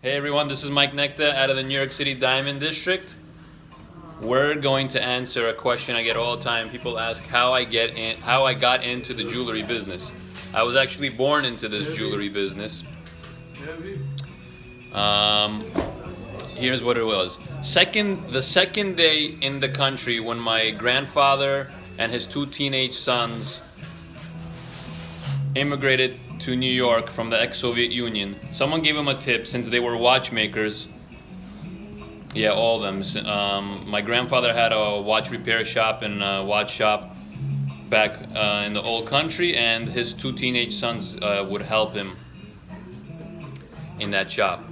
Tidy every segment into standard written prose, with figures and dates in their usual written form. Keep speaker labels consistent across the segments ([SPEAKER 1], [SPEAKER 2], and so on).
[SPEAKER 1] Hey everyone, this is Nekta out of the New York City Diamond District. We're going to answer a question I get all the time. People ask how I got into the jewelry business. I was actually born into this jewelry business. Um, Here's what it was. The second day in the country when my grandfather and his two teenage sons immigrated to New York from the ex-Soviet Union, someone gave them a tip since they were watchmakers. Yeah, all of them. My grandfather had a watch repair shop and a watch shop back in the old country, and his two teenage sons would help him in that shop.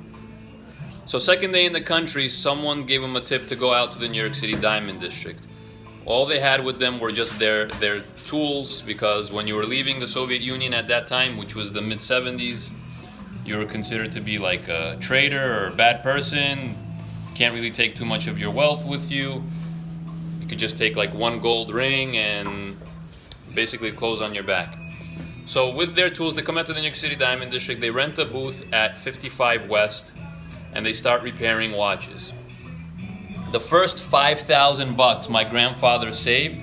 [SPEAKER 1] So second day in the country, someone gave him a tip to go out to the New York City Diamond District. All they had with them were just their tools, because when you were leaving the Soviet Union at that time, which was the mid-70s, you were considered to be like a traitor or a bad person. Can't really take too much of your wealth with you. You could just take like one gold ring and basically clothes on your back. So with their tools, they come out to the New York City Diamond District, they rent a booth at 55 West, and they start repairing watches. The first $5,000 my grandfather saved,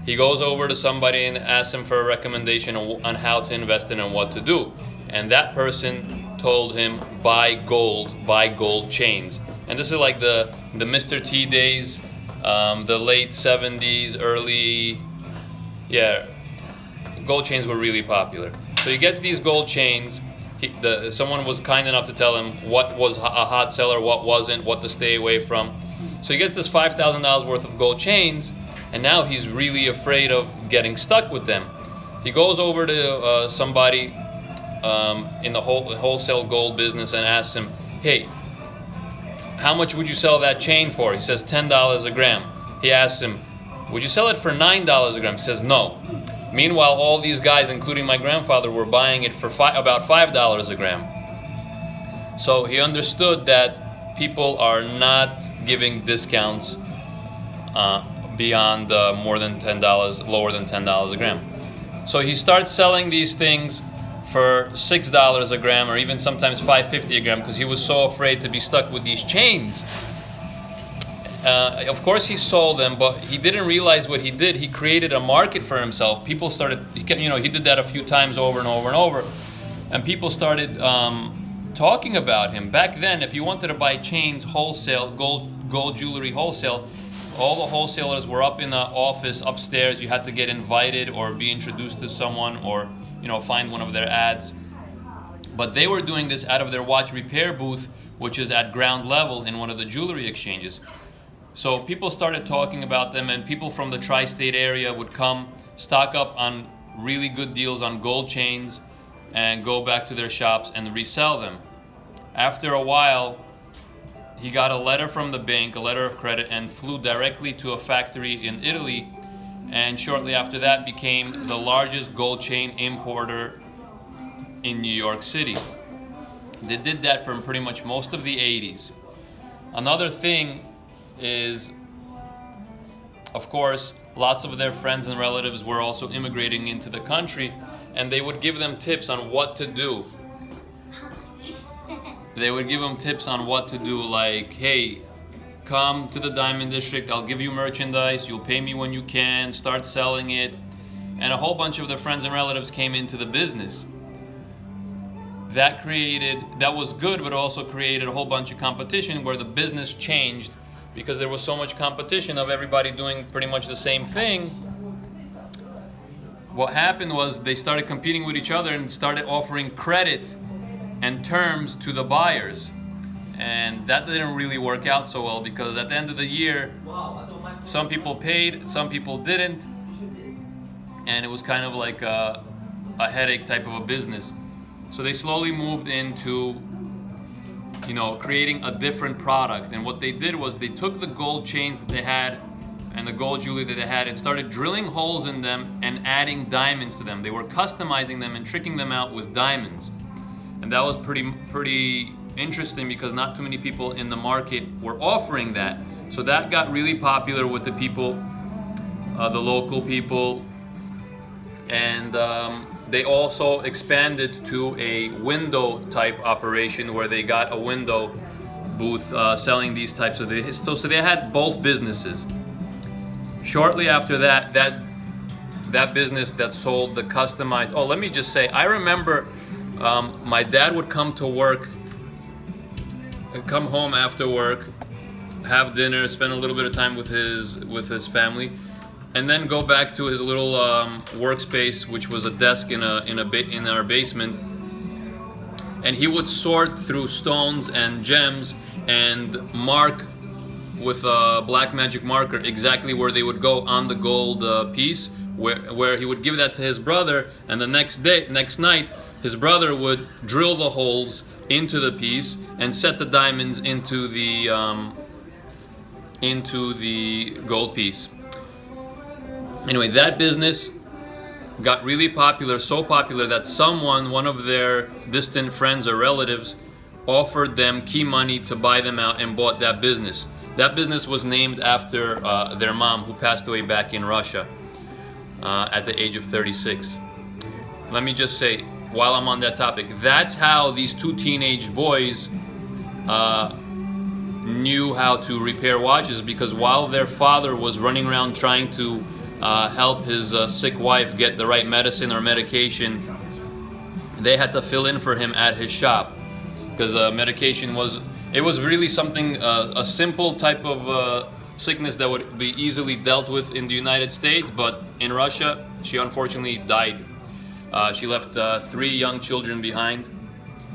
[SPEAKER 1] he goes over to somebody and asks him for a recommendation on how to invest in and what to do. And that person told him, buy gold chains. And this is like the Mr. T days, the late 70s, gold chains were really popular. So he gets these gold chains. Someone was kind enough to tell him what was a hot seller, what wasn't, what to stay away from. So he gets this $5,000 worth of gold chains, and now he's really afraid of getting stuck with them. He goes over to somebody in the wholesale gold business and asks him, hey, how much would you sell that chain for? He says $10 a gram. He asks him, would you sell it for $9 a gram? He says no. Meanwhile, all these guys, including my grandfather, were buying it for about $5 a gram. So he understood that people are not giving discounts beyond more than $10, lower than $10 a gram. So he starts selling these things for $6 a gram, or even sometimes $5.50 a gram, because he was so afraid to be stuck with these chains. Of course he sold them, but he didn't realize what he did. He created a market for himself. People started, he did that a few times over and over and over, and people started talking about him. Back then, if you wanted to buy chains wholesale, gold jewelry wholesale, all the wholesalers were up in the office upstairs. You had to get invited or be introduced to someone, or find one of their ads. But they were doing this out of their watch repair booth, which is at ground level in one of the jewelry exchanges. So people started talking about them, and people from the tri-state area would come, stock up on really good deals on gold chains, and go back to their shops and resell them. After a while, he got a letter from the bank, a letter of credit, and flew directly to a factory in Italy, and shortly after that became the largest gold chain importer in New York City. They did that for pretty much most of the 80s. Another thing is, of course, lots of their friends and relatives were also immigrating into the country, and they would give them tips on what to do. They would give them tips on what to do, like, hey, come to the Diamond District, I'll give you merchandise, you'll pay me when you can, start selling it. And a whole bunch of their friends and relatives came into the business. That was good, but also created a whole bunch of competition where the business changed, because there was so much competition of everybody doing pretty much the same thing. What happened was they started competing with each other and started offering credit and terms to the buyers. And that didn't really work out so well, because at the end of the year, some people paid, some people didn't, and it was kind of like a headache type of a business. So they slowly moved into creating a different product. And what they did was they took the gold chains that they had and the gold jewelry that they had and started drilling holes in them and adding diamonds to them. They were customizing them and tricking them out with diamonds. And that was pretty interesting, because not too many people in the market were offering that. So that got really popular with the people, the local people. And they also expanded to a window type operation where they got a window booth selling these types of things. So they had both businesses. Shortly after that, that business that sold the customized. Oh, let me just say, I remember my dad would come home after work, have dinner, spend a little bit of time with his family, and then go back to his little workspace, which was a desk in our basement, and he would sort through stones and gems and mark with a black magic marker exactly where they would go on the gold piece, where he would give that to his brother, and the next night his brother would drill the holes into the piece and set the diamonds into the gold piece. Anyway, that business got really popular, so popular that one of their distant friends or relatives, offered them key money to buy them out and bought that business. That business was named after their mom, who passed away back in Russia at the age of 36. Let me just say, while I'm on that topic, that's how these two teenage boys knew how to repair watches, because while their father was running around trying to help his sick wife get the right medicine or medication, they had to fill in for him at his shop, because medication was really something, a simple type of sickness that would be easily dealt with in the United States, but in Russia, she unfortunately died. She left 3 young children behind,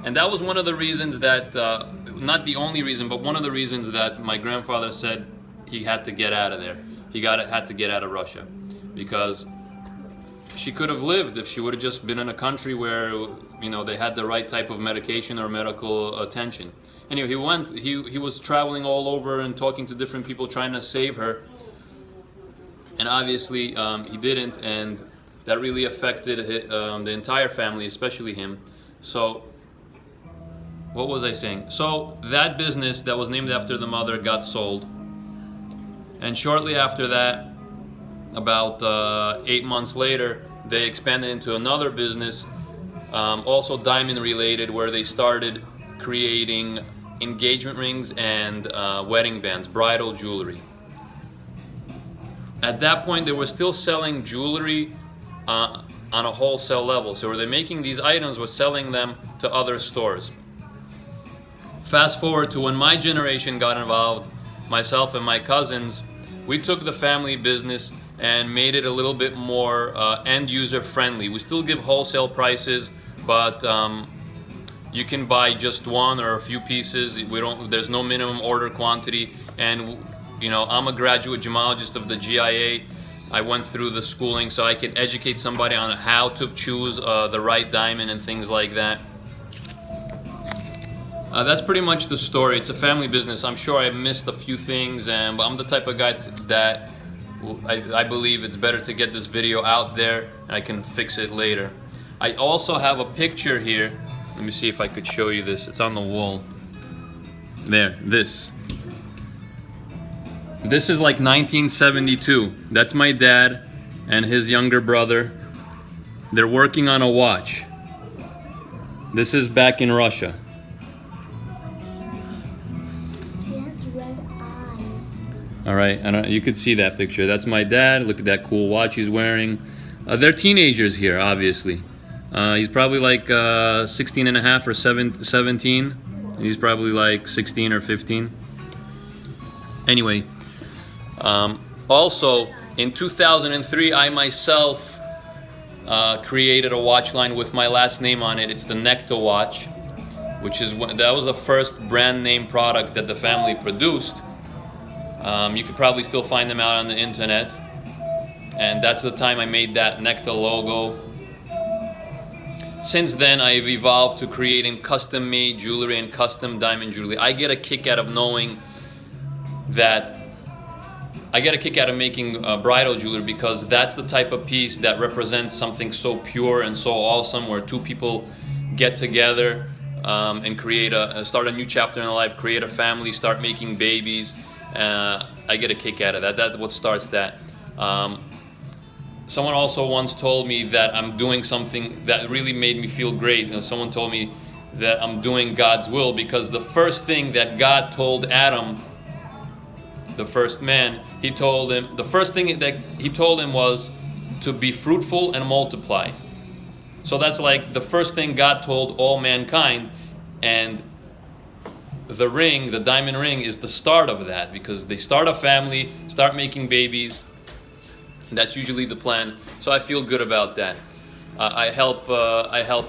[SPEAKER 1] and that was one of the reasons that, not the only reason, but one of the reasons that my grandfather said he had to get out of there. He had to get out of Russia, because she could have lived if she would have just been in a country where, you know, they had the right type of medication or medical attention. Anyway, he was traveling all over and talking to different people trying to save her, and obviously he didn't, and that really affected the entire family, especially him. So, what was I saying? So, that business that was named after the mother got sold. And shortly after that, about 8 months later, they expanded into another business, also diamond related, where they started creating engagement rings and wedding bands, bridal jewelry. At that point, they were still selling jewelry on a wholesale level. So they're making these items, were selling them to other stores. Fast forward to when my generation got involved, myself and my cousins, we took the family business and made it a little bit more end user friendly. We still give wholesale prices, but you can buy just one or a few pieces. There's no minimum order quantity, and you know, I'm a graduate gemologist of the GIA. I went through the schooling so I could educate somebody on how to choose the right diamond and things like that. That's pretty much the story. It's a family business. I'm sure I missed a few things, but I'm the type of guy that I believe it's better to get this video out there, and I can fix it later. I also have a picture here. Let me see if I could show you this. It's on the wall. There, this. This is like 1972. That's my dad and his younger brother. They're working on a watch. This is back in Russia.
[SPEAKER 2] She has red eyes.
[SPEAKER 1] All right, you could see that picture. That's my dad. Look at that cool watch he's wearing. They're teenagers here, obviously. He's probably like 16 and a half or 17. He's probably like 16 or 15. Anyway, also in 2003, I myself created a watch line with my last name on it. It's the Nekta watch, that was the first brand name product that the family produced. You could probably still find them out on the internet, and that's the time I made that Nekta logo. Since then, I've evolved to creating custom-made jewelry and custom diamond jewelry. I get a kick out of knowing that I get a kick out of making bridal jewelry, because that's the type of piece that represents something so pure and so awesome, where two people get together and start a new chapter in their life, create a family, start making babies. I get a kick out of that. That's what starts that. Someone also once told me that I'm doing something that really made me feel great. Someone told me that I'm doing God's will, because the first thing that God told Adam, the first man, the first thing that he told him was to be fruitful and multiply. So that's like the first thing God told all mankind, and the ring, the diamond ring, is the start of that, because they start a family, start making babies. That's usually the plan. So I feel good about that. I help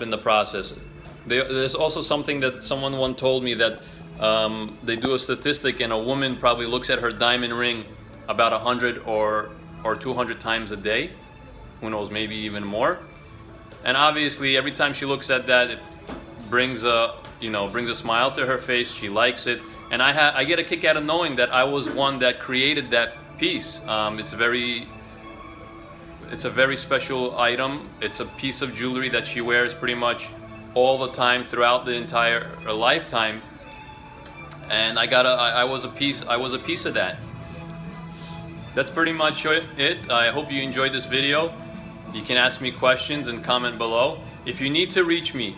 [SPEAKER 1] in the process. There's also something that someone once told me, that they do a statistic, and a woman probably looks at her diamond ring about 100 or 200 times a day. Who knows, maybe even more. And obviously, every time she looks at that, it brings a smile to her face. She likes it, and I get a kick out of knowing that I was one that created that piece. It's a very special item. It's a piece of jewelry that she wears pretty much all the time throughout the entire lifetime. And I was a piece of that. That's pretty much it. I hope you enjoyed this video. You can ask me questions and comment below. If you need to reach me,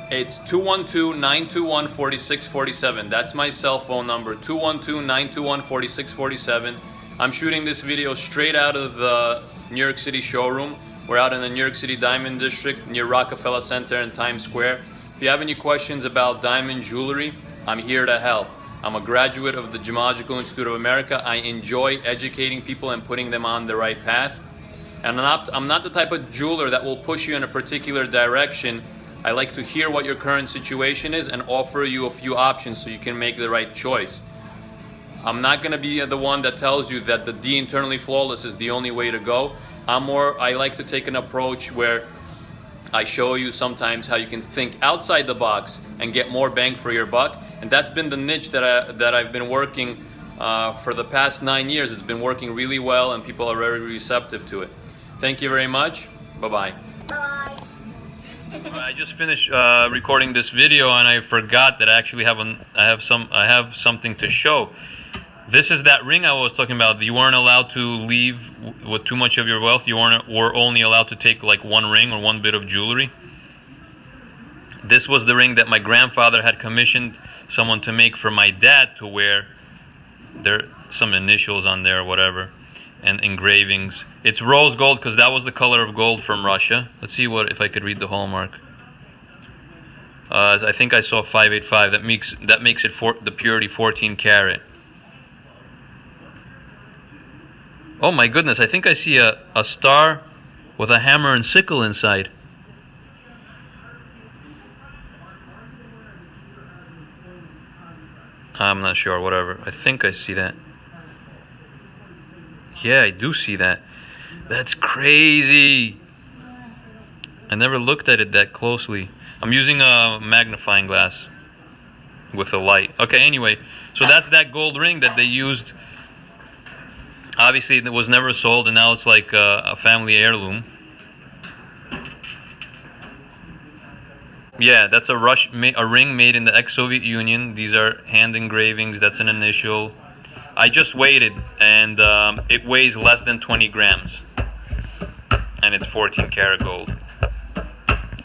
[SPEAKER 1] it's 212-921-4647. That's my cell phone number, 212-921-4647. I'm shooting this video straight out of the New York City showroom. We're out in the New York City Diamond District near Rockefeller Center and Times Square. If you have any questions about diamond jewelry, I'm here to help. I'm a graduate of the Gemological Institute of America. I enjoy educating people and putting them on the right path. And I'm not the type of jeweler that will push you in a particular direction. I like to hear what your current situation is and offer you a few options so you can make the right choice. I'm not going to be the one that tells you that the D Internally Flawless is the only way to go. I like to take an approach where I show you sometimes how you can think outside the box and get more bang for your buck. And that's been the niche that I've been working for the past 9 years. It's been working really well, and people are very receptive to it. Thank you very much. Bye-bye.
[SPEAKER 2] Bye.
[SPEAKER 1] I just finished recording this video, and I forgot that I actually have something to show. This is that ring I was talking about. You weren't allowed to leave with too much of your wealth. You were only allowed to take like one ring or one bit of jewelry. This was the ring that my grandfather had commissioned someone to make for my dad to wear. There some initials on there or whatever, and engravings. It's rose gold because that was the color of gold from Russia. Let's see if I could read the hallmark. I think I saw 585. That makes it the purity 14 karat. Oh my goodness, I think I see a star with a hammer and sickle inside. I'm not sure, whatever. I think I see that. Yeah, I do see that. That's crazy. I never looked at it that closely. I'm using a magnifying glass with a light. Okay, anyway, so that's that gold ring that they used. Obviously, it was never sold, and now it's like a family heirloom. Yeah, that's a ring made in the ex-Soviet Union. These are hand engravings. That's an initial. I just weighed it, and it weighs less than 20 grams. And it's 14 karat gold,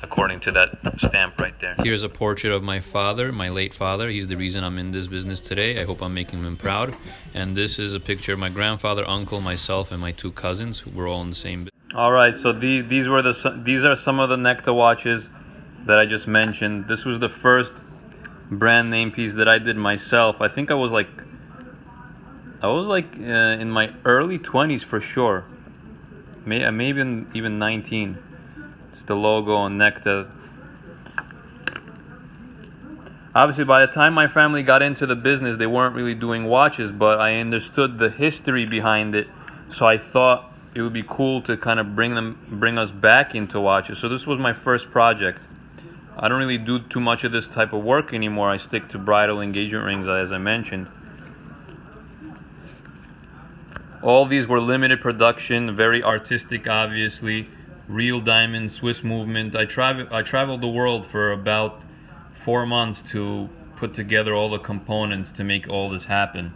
[SPEAKER 1] according to that stamp right there. Here's a portrait of my father, my late father. He's the reason I'm in this business today. I hope I'm making him proud. And this is a picture of my grandfather, uncle, myself, and my two cousins, who were all in the same business. All right, so these are some of the Nekta watches that I just mentioned. This was the first brand name piece that I did myself. I think I was like in my early 20s for sure. Maybe even 19. It's the logo on Nekta. Obviously, by the time my family got into the business, they weren't really doing watches, but I understood the history behind it, so I thought it would be cool to kind of bring us back into watches. So this was my first project. I don't really do too much of this type of work anymore. I stick to bridal engagement rings, as I mentioned. All these were limited production, very artistic, obviously. Real diamond, Swiss movement. I traveled the world for about 4 months to put together all the components to make all this happen.